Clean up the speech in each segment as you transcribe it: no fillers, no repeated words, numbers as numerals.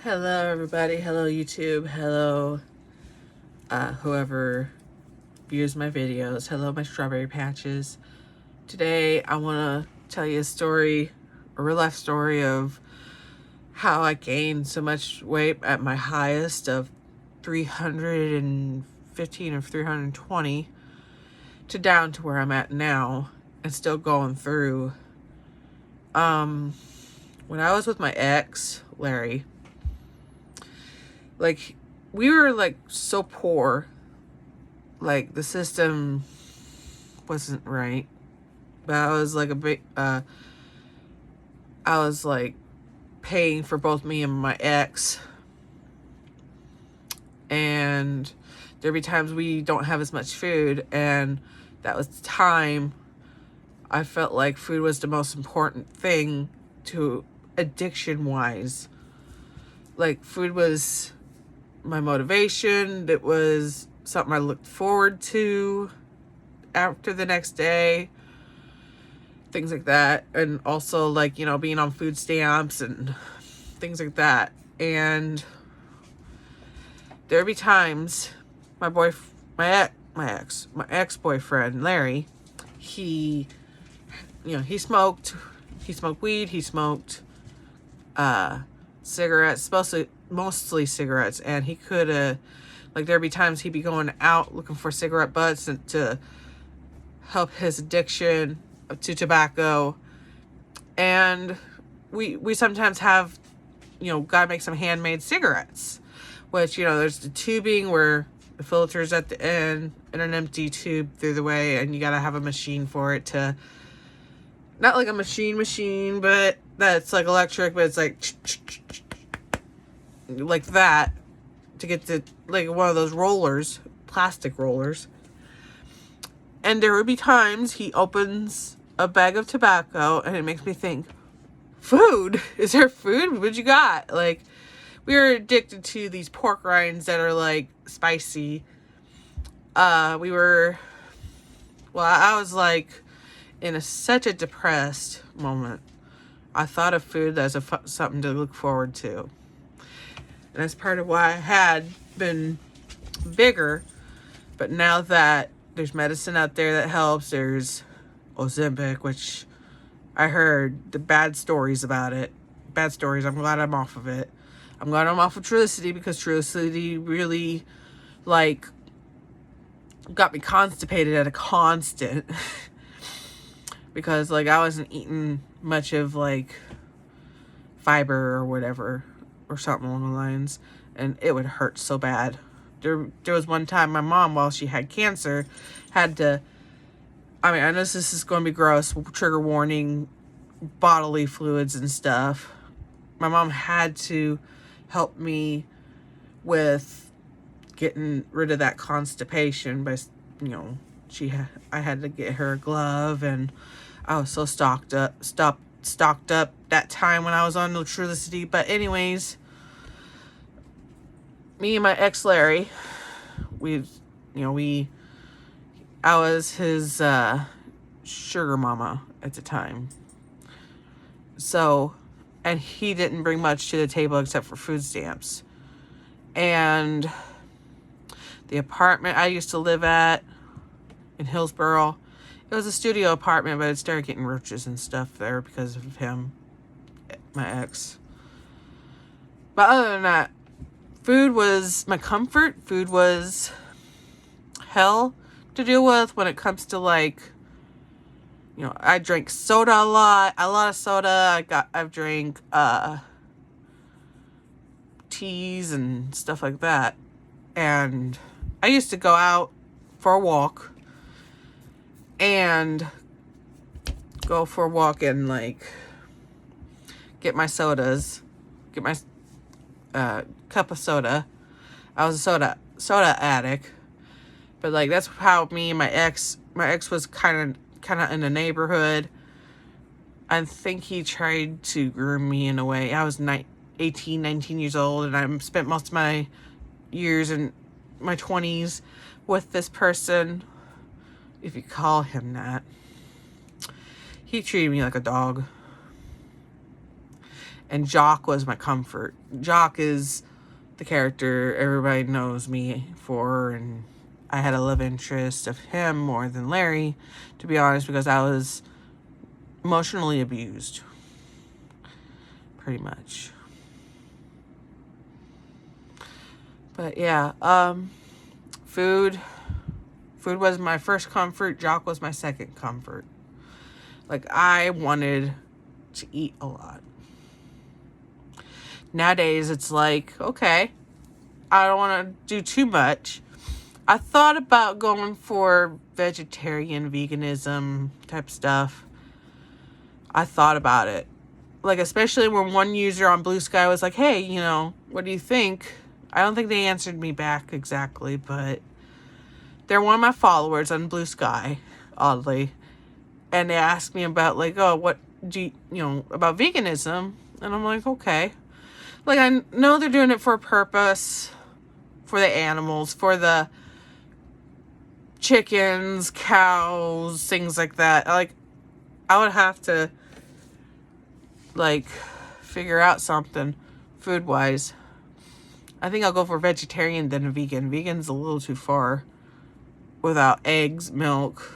Hello, everybody. Hello, YouTube. Hello, whoever views my videos. Hello, my strawberry patches. Today, I want to tell you a real life story of how I gained so much weight at my highest of 315 or 320 to down to where I'm at now and still going through. When I was with my ex, Larry, we were so poor, the system wasn't right, but I was paying for both me and my ex, and there'd be times we don't have as much food, and that was the time I felt like food was the most important thing to addiction wise. Food was my motivation. It was something I looked forward to after the next day, things like that. And also being on food stamps and things like that. And there'd be times my ex-boyfriend Larry, he smoked weed, he smoked cigarettes, mostly cigarettes, and he could there'd be times he'd be going out looking for cigarette butts and to help his addiction to tobacco. And we sometimes have gotta make some handmade cigarettes, which there's the tubing where the filter's at the end and an empty tube through the way, and you gotta have a machine for it to, not like a machine, but that's electric, but it's like that, to get to one of those rollers, plastic rollers. And there would be times he opens a bag of tobacco and it makes me think, food? Is there food? What you got? We were addicted to these pork rinds that are spicy. I was in such a depressed moment. I thought of food as something to look forward to. And that's part of why I had been bigger. But now that there's medicine out there that helps, there's Ozempic, which I heard the bad stories about it. Bad stories. I'm glad I'm off of it. I'm glad I'm off of Trulicity, because Trulicity really got me constipated at a constant. Because I wasn't eating much of fiber or whatever, or something along the lines, and it would hurt so bad. There was one time my mom, while she had cancer, had to, I know this is going to be gross, trigger warning, bodily fluids and stuff. My mom had to help me with getting rid of that constipation by, I had to get her a glove, and I was so stocked up that time when I was on Trulicity. But anyways, me and my ex Larry, I was his sugar mama at the time. So, and he didn't bring much to the table except for food stamps. And the apartment I used to live at in Hillsboro, it was a studio apartment, but it started getting roaches and stuff there because of him, my ex. But other than that, food was my comfort. Food was hell to deal with when it comes to I drank soda a lot of soda. I've drank teas and stuff like that. And I used to go out for a walk and get my sodas, get my cup of soda. I was a soda addict. But that's how me and my ex was kind of in the neighborhood. I think he tried to groom me in a way. I was 18, 19 years old, and I spent most of my years in my 20s with this person, if you call him that. He treated me like a dog. And Jock was my comfort. Jock is the character everybody knows me for, and I had a love interest of him more than Larry, to be honest, because I was emotionally abused. Pretty much. But yeah, food was my first comfort. Jock was my second comfort. Like, I wanted to eat a lot. Nowadays, it's like, okay, I don't want to do too much. I thought about going for vegetarian, veganism type stuff. I thought about it. Like, especially when one user on Blue Sky was like, hey, what do you think? I don't think they answered me back exactly, but they're one of my followers on Blue Sky, oddly. And they asked me about, like, oh, what do you, about veganism? And I'm like, okay. Like, I know they're doing it for a purpose, for the animals, for the chickens, cows, things like that. Like, I would have to, like, figure out something food-wise. I think I'll go for vegetarian than a vegan. Vegan's a little too far without eggs, milk,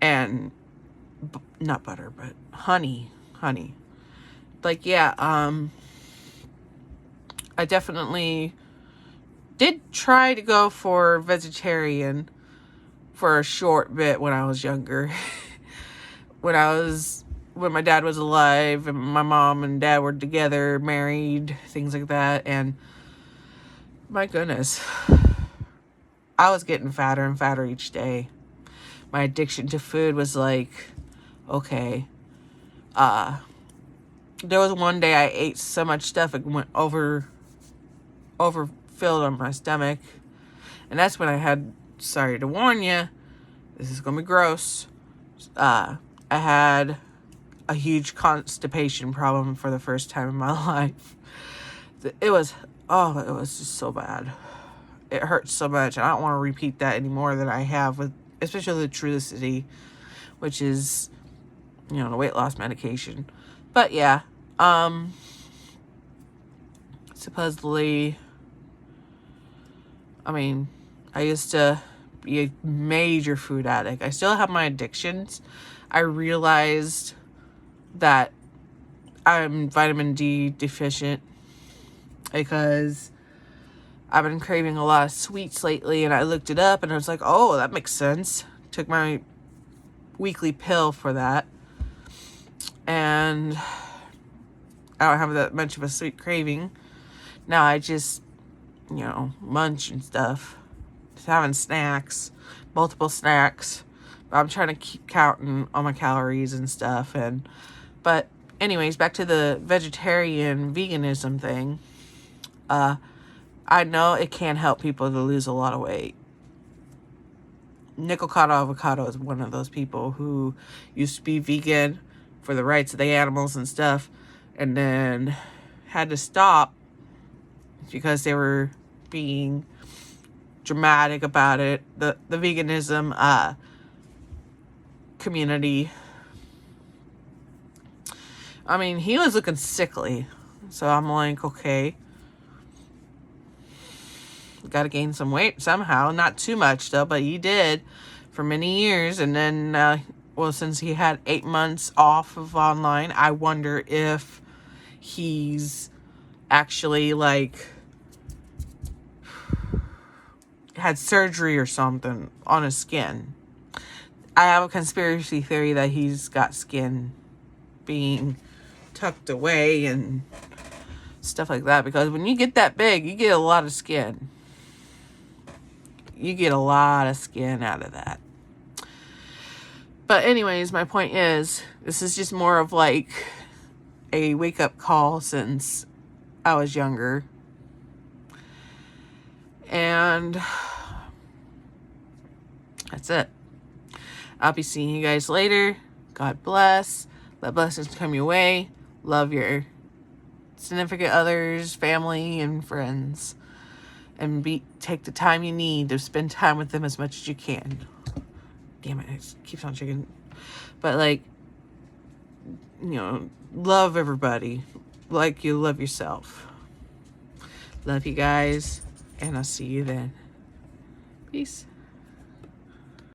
and not butter, but honey. Like, yeah, I definitely did try to go for vegetarian for a short bit when I was younger. when my dad was alive and my mom and dad were together, married, things like that. And my goodness, I was getting fatter and fatter each day. My addiction to food was like, okay, there was one day I ate so much stuff it went overfilled on my stomach. And that's when I had, sorry to warn you, this is going to be gross. I had a huge constipation problem for the first time in my life. It was just so bad. It hurts so much. I don't want to repeat that anymore than I have with, especially the Trulicity, which is, the weight loss medication. But yeah, supposedly, I used to be a major food addict. I still have my addictions. I realized that I'm vitamin D deficient because I've been craving a lot of sweets lately, and I looked it up and I was like, oh, that makes sense. Took my weekly pill for that. And I don't have that much of a sweet craving. Now I just, munch and stuff. Just having snacks, multiple snacks. I'm trying to keep counting all my calories and stuff. But anyways, back to the vegetarian veganism thing. I know it can help people to lose a lot of weight. Nickel Cotto Avocado is one of those people who used to be vegan for the rights of the animals and stuff, and then had to stop because they were being dramatic about it. The veganism community. He was looking sickly, so I'm like, okay, got to gain some weight somehow. Not too much though, but he did for many years. And then, since he had 8 months off of online, I wonder if he's actually had surgery or something on his skin. I have a conspiracy theory that he's got skin being tucked away and stuff like that, because when you get that big, you get a lot of skin. You get a lot of skin out of that. But anyways, my point is, this is just more of like a wake-up call since I was younger. And that's it. I'll be seeing you guys later. God bless. Let blessings come your way. Love your significant others, family, and friends. And take the time you need to spend time with them as much as you can. Damn it, it keeps on chicken. But love everybody like you love yourself. Love you guys, and I'll see you then. Peace.